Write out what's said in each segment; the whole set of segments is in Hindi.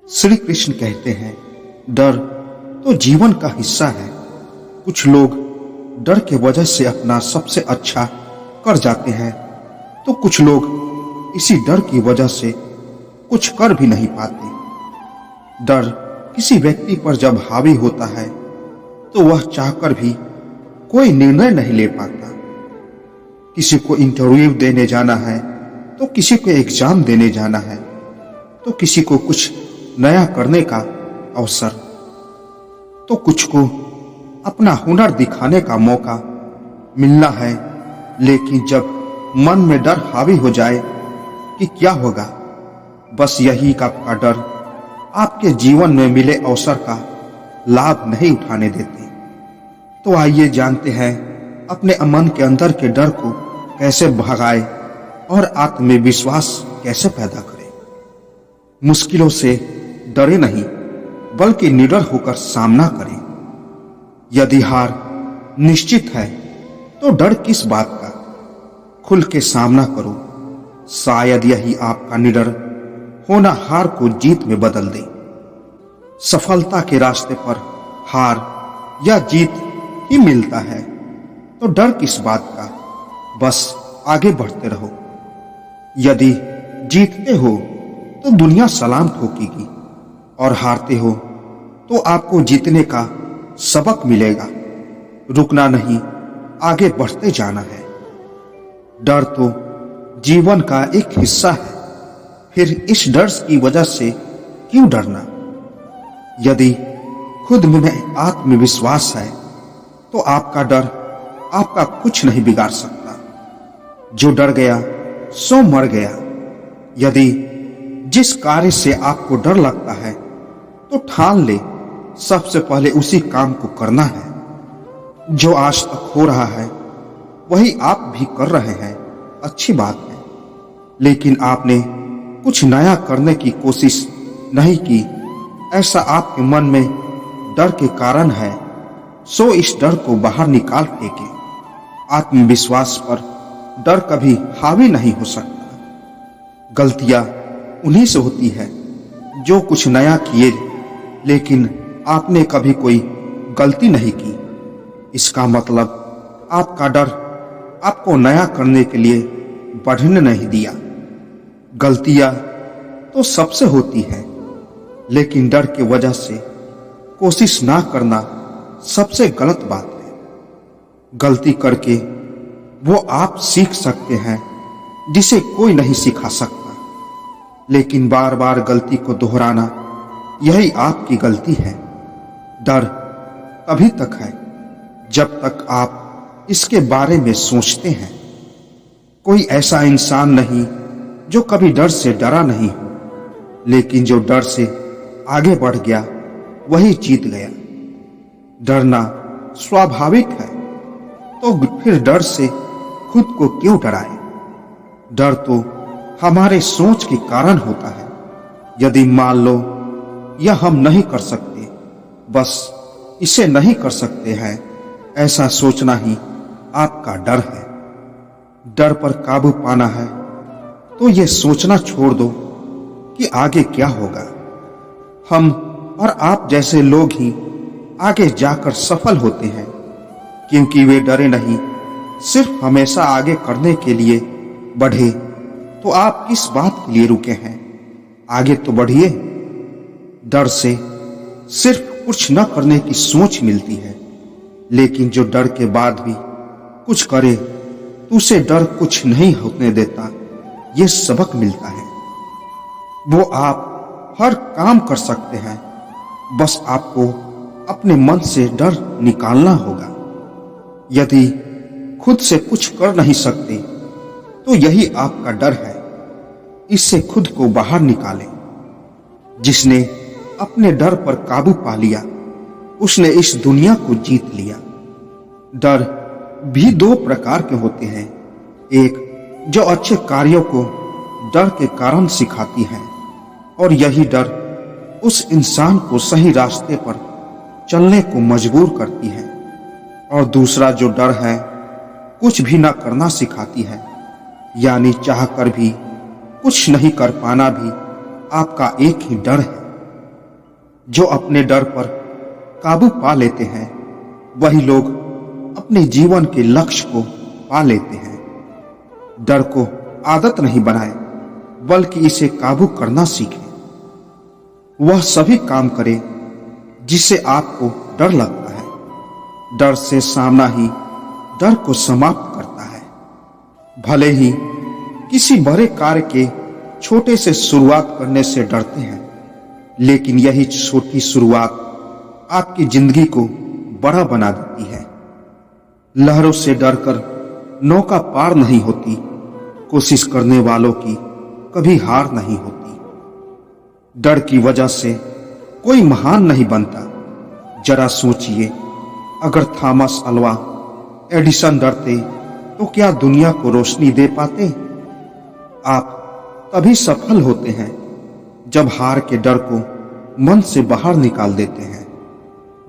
श्री कृष्ण कहते हैं, डर तो जीवन का हिस्सा है। कुछ लोग डर के वजह से अपना सबसे अच्छा कर जाते हैं, तो कुछ लोग इसी डर की वजह से कुछ कर भी नहीं पाते। डर किसी व्यक्ति पर जब हावी होता है तो वह चाहकर भी कोई निर्णय नहीं ले पाता। किसी को इंटरव्यू देने जाना है, तो किसी को एग्जाम देने जाना है, तो किसी को कुछ नया करने का अवसर, तो कुछ को अपना हुनर दिखाने का मौका मिलना है। लेकिन जब मन में डर हावी हो जाए कि क्या होगा, बस यही का डर आपके जीवन में मिले अवसर का लाभ नहीं उठाने देते। तो आइए जानते हैं अपने मन के अंदर के डर को कैसे भगाए और आत्मविश्वास कैसे पैदा करें। मुश्किलों से डरे नहीं, बल्कि निडर होकर सामना करें। यदि हार निश्चित है तो डर किस बात का, खुल के सामना करो। शायद यही आपका निडर होना हार को जीत में बदल दे। सफलता के रास्ते पर हार या जीत ही मिलता है, तो डर किस बात का, बस आगे बढ़ते रहो। यदि जीतते हो तो दुनिया सलाम ठोकेगी, और हारते हो तो आपको जीतने का सबक मिलेगा। रुकना नहीं, आगे बढ़ते जाना है। डर तो जीवन का एक हिस्सा है, फिर इस डर की वजह से क्यों डरना। यदि खुद में आत्मविश्वास है तो आपका डर आपका कुछ नहीं बिगाड़ सकता। जो डर गया सो मर गया। यदि जिस कार्य से आपको डर लगता है तो ठान ले, सबसे पहले उसी काम को करना है। जो आज तक हो रहा है वही आप भी कर रहे हैं, अच्छी बात है। लेकिन आपने कुछ नया करने की कोशिश नहीं की, ऐसा आपके मन में डर के कारण है। सो इस डर को बाहर निकाल फेंके। आत्मविश्वास पर डर कभी हावी नहीं हो सकता। गलतियां उन्हीं से होती है जो कुछ नया किए, लेकिन आपने कभी कोई गलती नहीं की। इसका मतलब आपका डर आपको नया करने के लिए बढ़ने नहीं दिया। गलतियां तो सबसे होती है, लेकिन डर की वजह से कोशिश ना करना सबसे गलत बात है। गलती करके वो आप सीख सकते हैं जिसे कोई नहीं सिखा सकता, लेकिन बार बार गलती को दोहराना यही आपकी गलती है। डर तभी तक है जब तक आप इसके बारे में सोचते हैं। कोई ऐसा इंसान नहीं जो कभी डर से डरा नहीं हो, लेकिन जो डर से आगे बढ़ गया वही जीत गया। डरना स्वाभाविक है, तो फिर डर से खुद को क्यों डराए। डर तो हमारे सोच के कारण होता है। यदि मान लो यह हम नहीं कर सकते, बस इसे नहीं कर सकते हैं, ऐसा सोचना ही आपका डर है। डर पर काबू पाना है तो यह सोचना छोड़ दो कि आगे क्या होगा। हम और आप जैसे लोग ही आगे जाकर सफल होते हैं, क्योंकि वे डरे नहीं, सिर्फ हमेशा आगे करने के लिए बढ़े। तो आप किस बात के लिए रुके हैं, आगे तो बढ़िए। डर से सिर्फ कुछ न करने की सोच मिलती है, लेकिन जो डर के बाद भी कुछ करे तो उसे डर कुछ नहीं होने देता। ये सबक मिलता है। वो आप हर काम कर सकते हैं, बस आपको अपने मन से डर निकालना होगा। यदि खुद से कुछ कर नहीं सकते तो यही आपका डर है। इससे खुद को बाहर निकालें। जिसने अपने डर पर काबू पा लिया, उसने इस दुनिया को जीत लिया। डर भी दो प्रकार के होते हैं। एक जो अच्छे कार्यों को डर के कारण सिखाती है, और यही डर उस इंसान को सही रास्ते पर चलने को मजबूर करती है। और दूसरा जो डर है कुछ भी ना करना सिखाती है, यानी चाहकर भी कुछ नहीं कर पाना भी आपका एक ही डर है। जो अपने डर पर काबू पा लेते हैं वही लोग अपने जीवन के लक्ष्य को पा लेते हैं। डर को आदत नहीं बनाए बल्कि इसे काबू करना सीखें। वह सभी काम करे जिससे आपको डर लगता है। डर से सामना ही डर को समाप्त करता है। भले ही किसी बड़े कार्य के छोटे से शुरुआत करने से डरते हैं, लेकिन यही छोटी शुरुआत आपकी जिंदगी को बड़ा बना देती है। लहरों से डरकर नौका पार नहीं होती, कोशिश करने वालों की कभी हार नहीं होती। डर की वजह से कोई महान नहीं बनता। जरा सोचिए, अगर थॉमस अल्वा एडिसन डरते तो क्या दुनिया को रोशनी दे पाते? आप तभी सफल होते हैं जब हार के डर को मन से बाहर निकाल देते हैं।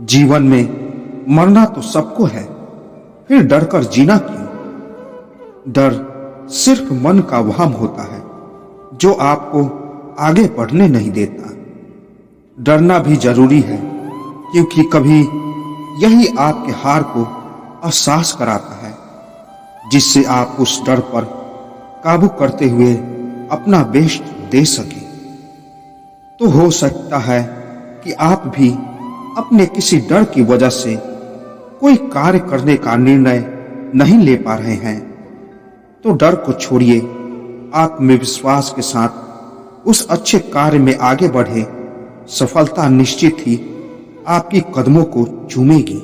जीवन में मरना तो सबको है, फिर डर कर जीना क्यों? डर सिर्फ मन का वहम होता है जो आपको आगे बढ़ने नहीं देता। डरना भी जरूरी है क्योंकि कभी यही आपके हार को एहसास कराता है, जिससे आप उस डर पर काबू करते हुए अपना बेस्ट दे सके। तो हो सकता है कि आप भी अपने किसी डर की वजह से कोई कार्य करने का निर्णय नहीं ले पा रहे हैं। तो डर को छोड़िए, आत्मविश्वास के साथ उस अच्छे कार्य में आगे बढ़े। सफलता निश्चित ही आपकी कदमों को चूमेगी।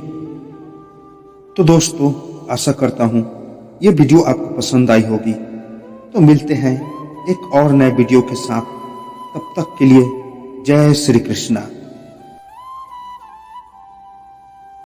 तो दोस्तों, आशा करता हूं ये वीडियो आपको पसंद आई होगी। तो मिलते हैं एक और नए वीडियो के साथ। तब तक के लिए जय श्री कृष्णा।